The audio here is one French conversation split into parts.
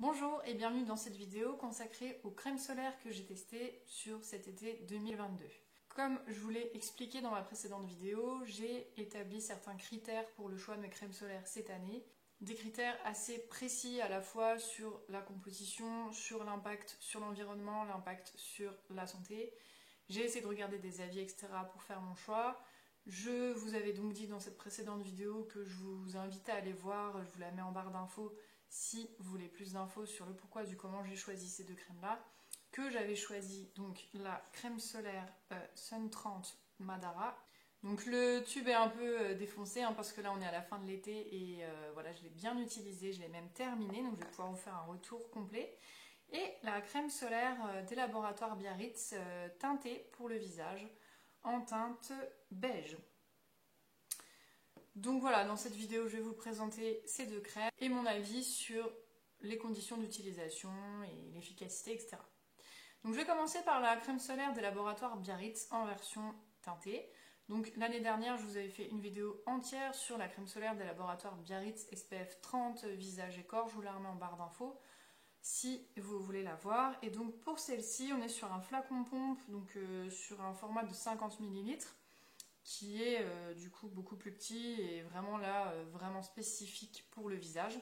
Bonjour et bienvenue dans cette vidéo consacrée aux crèmes solaires que j'ai testées sur cet été 2022. Comme je vous l'ai expliqué dans ma précédente vidéo, j'ai établi certains critères pour le choix de mes crèmes solaires cette année. Des critères assez précis à la fois sur la composition, sur l'impact sur l'environnement, l'impact sur la santé. J'ai essayé de regarder des avis, etc. pour faire mon choix. Je vous avais donc dit dans cette précédente vidéo que je vous invitais à aller voir, je vous la mets en barre d'infos si vous voulez plus d'infos sur le pourquoi du comment j'ai choisi ces deux crèmes là, que j'avais choisi donc la crème solaire Sun 30 Madara. Donc le tube est un peu défoncé parce que là on est à la fin de l'été et voilà, je l'ai bien utilisé, je l'ai même terminé, donc je vais pouvoir vous faire un retour complet. Et la crème solaire des laboratoires Biarritz teintée pour le visage en teinte beige. Donc voilà, dans cette vidéo, je vais vous présenter ces deux crèmes et mon avis sur les conditions d'utilisation et l'efficacité, etc. Donc je vais commencer par la crème solaire des laboratoires Biarritz en version teintée. Donc l'année dernière, je vous avais fait une vidéo entière sur la crème solaire des laboratoires Biarritz SPF 30 visage et corps, je vous la remets en barre d'infos si vous voulez la voir. Et donc pour celle-ci, on est sur un flacon pompe, donc sur un format de 50 ml. Qui est du coup beaucoup plus petit et vraiment là, vraiment spécifique pour le visage.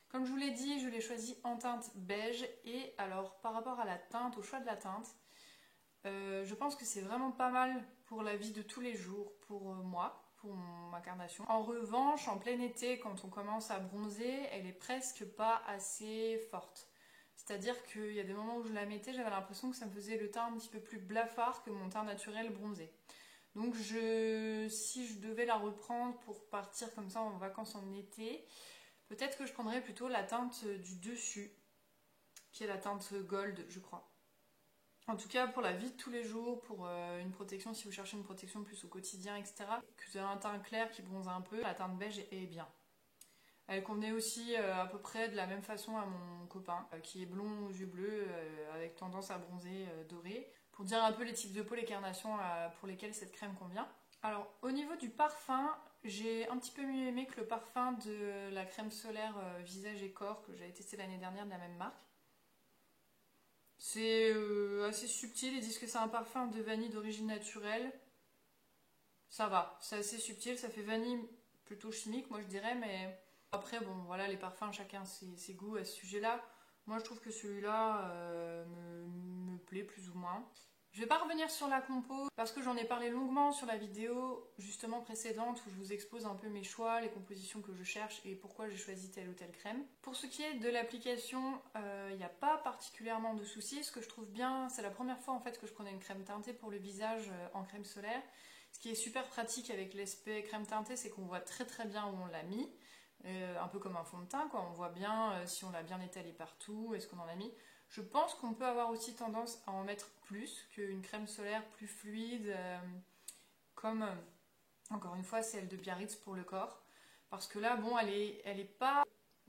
Comme je vous l'ai dit, je l'ai choisi en teinte beige et alors par rapport à la teinte, au choix de la teinte, je pense que c'est vraiment pas mal pour la vie de tous les jours, pour moi, pour ma carnation. En revanche, en plein été, quand on commence à bronzer, elle est presque pas assez forte. C'est-à-dire qu'il y a des moments où je la mettais, j'avais l'impression que ça me faisait le teint un petit peu plus blafard que mon teint naturel bronzé. Donc si je devais la reprendre pour partir comme ça en vacances en été, peut-être que je prendrais plutôt la teinte du dessus, qui est la teinte gold, je crois. En tout cas, pour la vie de tous les jours, pour une protection, si vous cherchez une protection plus au quotidien, etc., que vous avez un teint clair qui bronze un peu, la teinte beige est bien. Elle convenait aussi à peu près de la même façon à mon copain, qui est blond aux yeux bleus, avec tendance à bronzer doré, pour dire un peu les types de peau, les carnations pour lesquelles cette crème convient. Alors, au niveau du parfum, j'ai un petit peu mieux aimé que le parfum de la crème solaire visage et corps que j'avais testé l'année dernière de la même marque. C'est assez subtil, ils disent que c'est un parfum de vanille d'origine naturelle. Ça va, c'est assez subtil, ça fait vanille plutôt chimique, moi je dirais, mais après, bon, voilà, les parfums, chacun ses goûts à ce sujet-là. Moi, je trouve que celui-là me plaît plus ou moins. Je vais pas revenir sur la compo parce que j'en ai parlé longuement sur la vidéo justement précédente où je vous expose un peu mes choix, les compositions que je cherche et pourquoi j'ai choisi telle ou telle crème. Pour ce qui est de l'application, il n'y a pas particulièrement de soucis. Ce que je trouve bien, c'est la première fois en fait que je prenais une crème teintée pour le visage en crème solaire. Ce qui est super pratique avec l'SPF crème teintée, c'est qu'on voit très très bien où on l'a mis. Un peu comme un fond de teint, quoi. On voit bien si on l'a bien étalé partout, est-ce qu'on en a mis. Je pense qu'on peut avoir aussi tendance à en mettre plus qu'une crème solaire plus fluide, comme, encore une fois, celle de Biarritz pour le corps. Parce que là, bon, elle est pas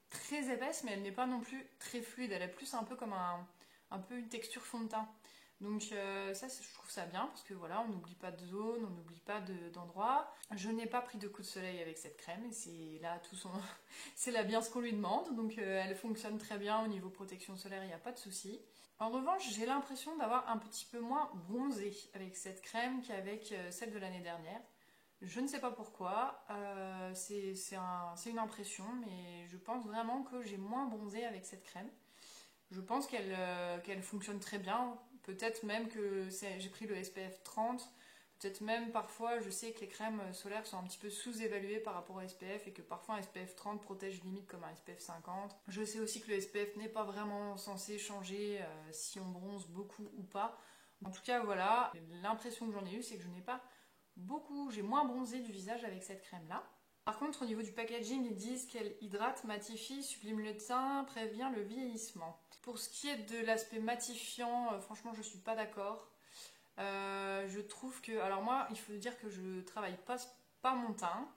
très épaisse, mais elle n'est pas non plus très fluide. Elle est plus un peu comme un peu une texture fond de teint. Donc ça, je trouve ça bien, parce que voilà, on n'oublie pas de zone, on n'oublie pas d'endroit. Je n'ai pas pris de coup de soleil avec cette crème, et c'est là tout son... c'est là bien ce qu'on lui demande, donc elle fonctionne très bien au niveau protection solaire, il n'y a pas de souci. En revanche, j'ai l'impression d'avoir un petit peu moins bronzé avec cette crème qu'avec celle de l'année dernière. Je ne sais pas pourquoi, c'est une impression, mais je pense vraiment que j'ai moins bronzé avec cette crème. Je pense qu'elle fonctionne très bien. Peut-être même que j'ai pris le SPF 30. Peut-être même parfois, je sais que les crèmes solaires sont un petit peu sous-évaluées par rapport au SPF et que parfois un SPF 30 protège limite comme un SPF 50. Je sais aussi que le SPF n'est pas vraiment censé changer si on bronze beaucoup ou pas. En tout cas, voilà, l'impression que j'en ai eue, c'est que je n'ai pas j'ai moins bronzé du visage avec cette crème-là. Par contre, au niveau du packaging, ils disent qu'elle hydrate, matifie, sublime le teint, prévient le vieillissement. Pour ce qui est de l'aspect matifiant, franchement, je suis pas d'accord. Je trouve que... Alors moi, il faut dire que je travaille pas mon teint.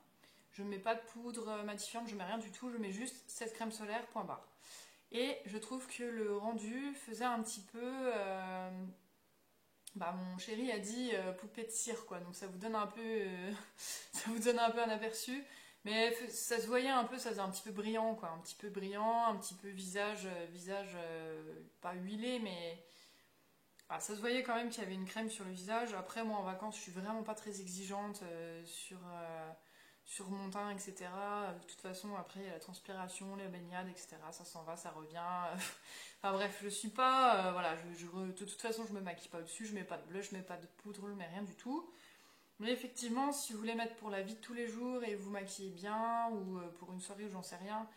Je mets pas de poudre matifiante, je mets rien du tout. Je mets juste cette crème solaire, point barre. Et je trouve que le rendu faisait un petit peu... mon chéri a dit poupée de cire, quoi. Donc ça vous donne un peu, ça vous donne un peu un aperçu. Mais ça se voyait un peu, ça faisait un petit peu brillant, quoi. Un petit peu brillant, un petit peu visage pas huilé, mais ah, ça se voyait quand même qu'il y avait une crème sur le visage. Après, moi en vacances, je suis vraiment pas très exigeante sur mon teint, etc. De toute façon, après, il y a la transpiration, les baignades, etc. Ça s'en va, ça revient. Enfin bref, je suis pas. Voilà, de toute façon, je me maquille pas au-dessus, je mets pas de blush, je mets pas de poudre, je mets rien du tout. Mais effectivement, si vous voulez mettre pour la vie de tous les jours et vous maquillez bien, ou pour une soirée ou j'en sais rien,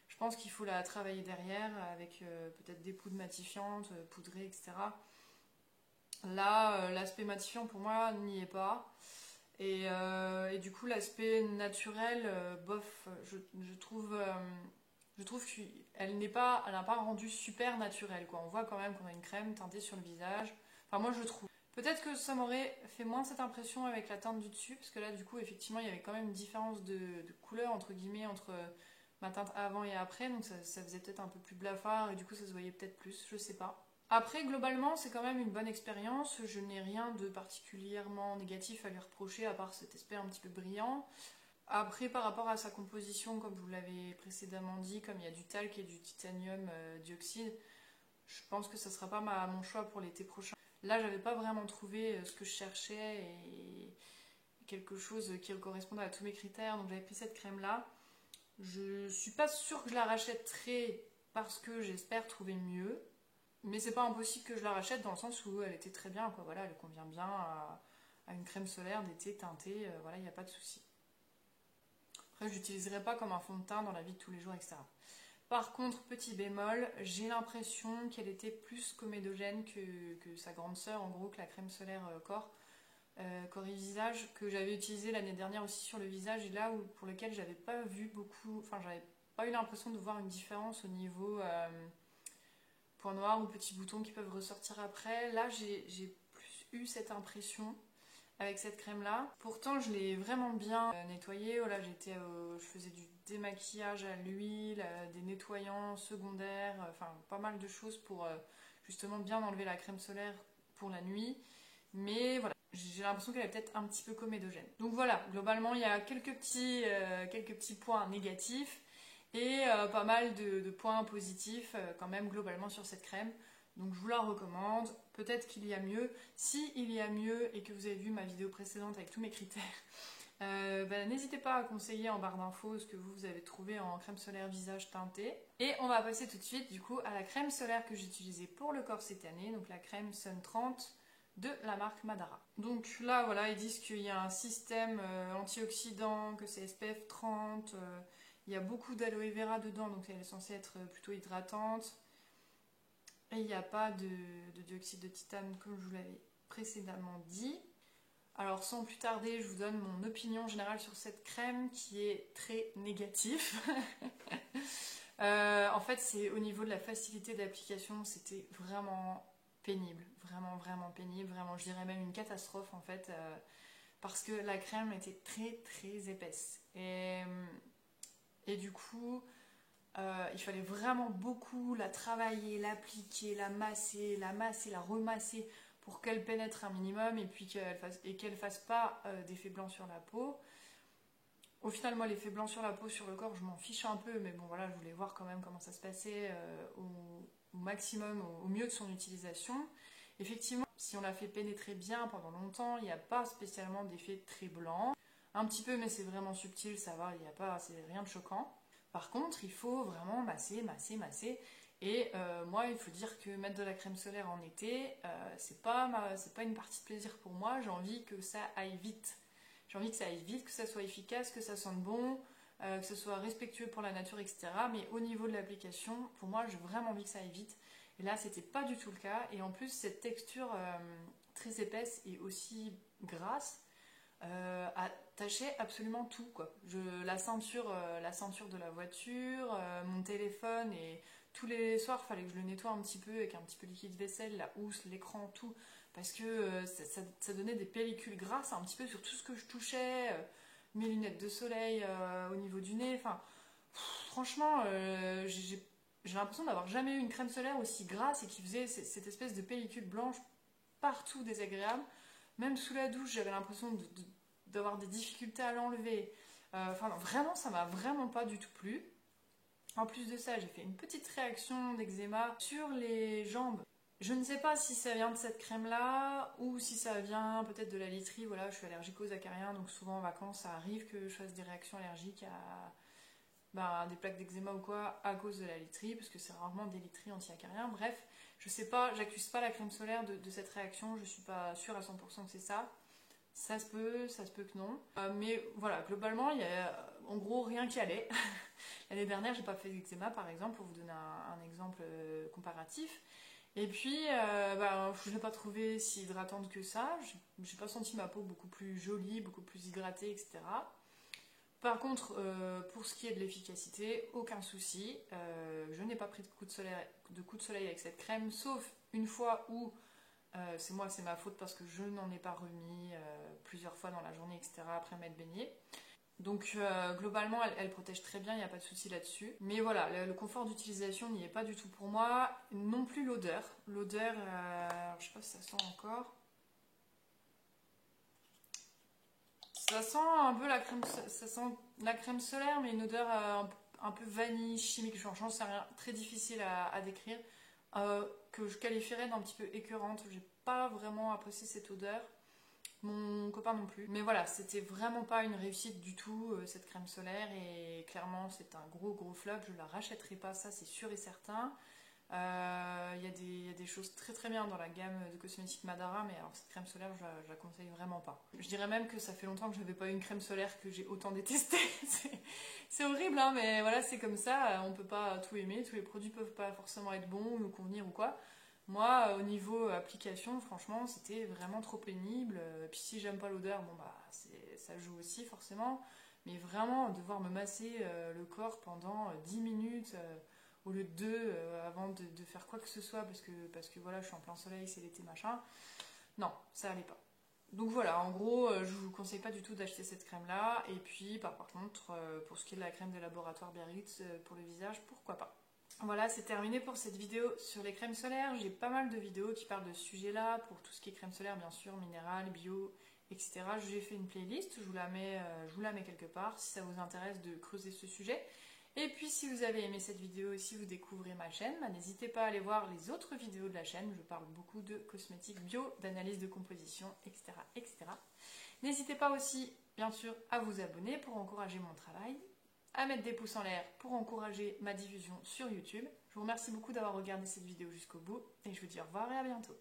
je pense qu'il faut la travailler derrière avec peut-être des poudres matifiantes, poudrées, etc. Là, l'aspect matifiant pour moi n'y est pas. Et du coup, l'aspect naturel, bof, je trouve qu'elle elle n'a pas rendu super naturelle, quoi. On voit quand même qu'on a une crème teintée sur le visage. Enfin, moi, je trouve. Peut-être que ça m'aurait fait moins cette impression avec la teinte du dessus, parce que là, du coup, effectivement, il y avait quand même une différence de couleur, entre guillemets, entre ma teinte avant et après, donc ça faisait peut-être un peu plus blafard, et du coup, ça se voyait peut-être plus, je sais pas. Après, globalement, c'est quand même une bonne expérience. Je n'ai rien de particulièrement négatif à lui reprocher, à part cet aspect un petit peu brillant. Après, par rapport à sa composition, comme je vous l'avais précédemment dit, comme il y a du talc et du titanium dioxyde, je pense que ça ne sera pas mon choix pour l'été prochain. Là, j'avais pas vraiment trouvé ce que je cherchais et quelque chose qui correspondait à tous mes critères, donc j'avais pris cette crème-là. Je suis pas sûre que je la rachèterai parce que j'espère trouver mieux. Mais c'est pas impossible que je la rachète dans le sens où elle était très bien, quoi. Voilà, elle convient bien à une crème solaire d'été teintée, voilà, il n'y a pas de souci. Après, je l'utiliserai pas comme un fond de teint dans la vie de tous les jours, etc. Par contre, petit bémol, j'ai l'impression qu'elle était plus comédogène que sa grande sœur, en gros, que la crème solaire corps et visage, que j'avais utilisée l'année dernière aussi sur le visage, et là pour lequel j'avais pas vu beaucoup, enfin, j'avais pas eu l'impression de voir une différence au niveau points noirs ou petits boutons qui peuvent ressortir après. Là, j'ai plus eu cette impression avec cette crème là. Pourtant, je l'ai vraiment bien nettoyée. Voilà, je faisais du démaquillage à l'huile, des nettoyants secondaires, enfin pas mal de choses pour justement bien enlever la crème solaire pour la nuit. Mais voilà, j'ai l'impression qu'elle est peut-être un petit peu comédogène. Donc voilà, globalement, il y a quelques petits points négatifs et pas mal de points positifs quand même globalement sur cette crème. Donc je vous la recommande. Peut-être qu'il y a mieux. Si il y a mieux et que vous avez vu ma vidéo précédente avec tous mes critères, n'hésitez pas à conseiller en barre d'infos ce que vous avez trouvé en crème solaire visage teintée. Et on va passer tout de suite du coup à la crème solaire que j'ai utilisée pour le corps cette année, donc la crème Sun 30 de la marque Madara. Donc là voilà, ils disent qu'il y a un système antioxydant, que c'est SPF 30, il y a beaucoup d'aloe vera dedans, donc elle est censée être plutôt hydratante. Et il n'y a pas de dioxyde de titane comme je vous l'avais précédemment dit. Alors sans plus tarder, je vous donne mon opinion générale sur cette crème qui est très négative. En fait, c'est au niveau de la facilité d'application, c'était vraiment pénible, vraiment pénible, vraiment je dirais même une catastrophe en fait, parce que la crème était très épaisse. Et du coup, il fallait vraiment beaucoup la travailler, l'appliquer, la masser, la remasser pour qu'elle pénètre un minimum et puis qu'elle fasse pas d'effet blanc sur la peau. Au final, moi, l'effet blanc sur la peau, sur le corps, je m'en fiche un peu, mais bon, voilà, je voulais voir quand même comment ça se passait au maximum, au mieux de son utilisation. Effectivement, si on la fait pénétrer bien pendant longtemps, il n'y a pas spécialement d'effet très blanc. Un petit peu, mais c'est vraiment subtil, ça va, c'est rien de choquant. Par contre, il faut vraiment masser. Et moi, il faut dire que mettre de la crème solaire en été, c'est pas une partie de plaisir pour moi. J'ai envie que ça aille vite. J'ai envie que ça aille vite, que ça soit efficace, que ça sente bon, que ce soit respectueux pour la nature, etc. Mais au niveau de l'application, pour moi, j'ai vraiment envie que ça aille vite. Et là, c'était pas du tout le cas. Et en plus, cette texture très épaisse et aussi grasse, attachait absolument tout, quoi. La ceinture de la voiture, mon téléphone, et tous les soirs il fallait que je le nettoie un petit peu avec un petit peu de liquide vaisselle, la housse, l'écran, tout, parce que ça donnait des pellicules grasses un petit peu sur tout ce que je touchais, mes lunettes de soleil au niveau du nez, enfin franchement j'ai l'impression d'avoir jamais eu une crème solaire aussi grasse et qui faisait cette espèce de pellicule blanche partout désagréable. Même sous la douche, j'avais l'impression d'avoir des difficultés à l'enlever. Enfin non, vraiment, ça m'a vraiment pas du tout plu. En plus de ça, j'ai fait une petite réaction d'eczéma sur les jambes. Je ne sais pas si ça vient de cette crème-là ou si ça vient peut-être de la literie. Voilà, je suis allergique aux acariens, donc souvent en vacances, ça arrive que je fasse des réactions allergiques à des plaques d'eczéma ou quoi à cause de la literie, parce que c'est rarement des literies anti-acariens. Bref, je sais pas, j'accuse pas la crème solaire de cette réaction, je suis pas sûre à 100% que c'est ça. Ça se peut que non. Mais voilà, globalement, il y a en gros rien qui allait. L'année dernière, j'ai pas fait d'eczéma par exemple, pour vous donner un exemple comparatif. Et puis, je l'ai pas trouvé si hydratante que ça. J'ai pas senti ma peau beaucoup plus jolie, beaucoup plus hydratée, etc. Par contre, pour ce qui est de l'efficacité, aucun souci. Je n'ai pas pris de coup de soleil avec cette crème, sauf une fois où c'est ma faute parce que je n'en ai pas remis plusieurs fois dans la journée, etc. après m'être baignée. Donc globalement, elle protège très bien, il n'y a pas de souci là-dessus. Mais voilà, le confort d'utilisation n'y est pas du tout pour moi. Non plus l'odeur. L'odeur, je sais pas si ça sent encore. Ça sent un peu ça sent la crème solaire, mais une odeur un peu vanille, chimique. J'en sais rien, très difficile à décrire. Que je qualifierais d'un petit peu écœurante. J'ai pas vraiment apprécié cette odeur. Mon copain non plus. Mais voilà, c'était vraiment pas une réussite du tout, cette crème solaire. Et clairement, c'est un gros flop. Je la rachèterai pas, ça c'est sûr et certain. Il y a des choses très bien dans la gamme de cosmétiques Madara, mais alors cette crème solaire, je la conseille vraiment pas. Je dirais même que ça fait longtemps que je n'avais pas eu une crème solaire que j'ai autant détestée. C'est horrible, hein, mais voilà, c'est comme ça. On peut pas tout aimer, tous les produits peuvent pas forcément être bons ou nous convenir ou quoi. Moi, au niveau application, franchement, c'était vraiment trop pénible. Puis si j'aime pas l'odeur, bon bah ça joue aussi forcément. Mais vraiment, devoir me masser le corps pendant 10 minutes au lieu de 2 avant de faire quoi que ce soit, parce que voilà, je suis en plein soleil, c'est l'été, machin. Non, ça allait pas. Donc voilà, en gros, je vous conseille pas du tout d'acheter cette crème-là. Et puis, par contre, pour ce qui est de la crème de laboratoire Biarritz pour le visage, pourquoi pas. Voilà, c'est terminé pour cette vidéo sur les crèmes solaires. J'ai pas mal de vidéos qui parlent de ce sujet-là, pour tout ce qui est crème solaire, bien sûr, minérale, bio, etc. J'ai fait une playlist, je vous la mets quelque part, si ça vous intéresse de creuser ce sujet. Et puis, si vous avez aimé cette vidéo et si vous découvrez ma chaîne, n'hésitez pas à aller voir les autres vidéos de la chaîne. Je parle beaucoup de cosmétiques bio, d'analyse de composition, etc. etc. N'hésitez pas aussi, bien sûr, à vous abonner pour encourager mon travail, à mettre des pouces en l'air pour encourager ma diffusion sur YouTube. Je vous remercie beaucoup d'avoir regardé cette vidéo jusqu'au bout et je vous dis au revoir et à bientôt.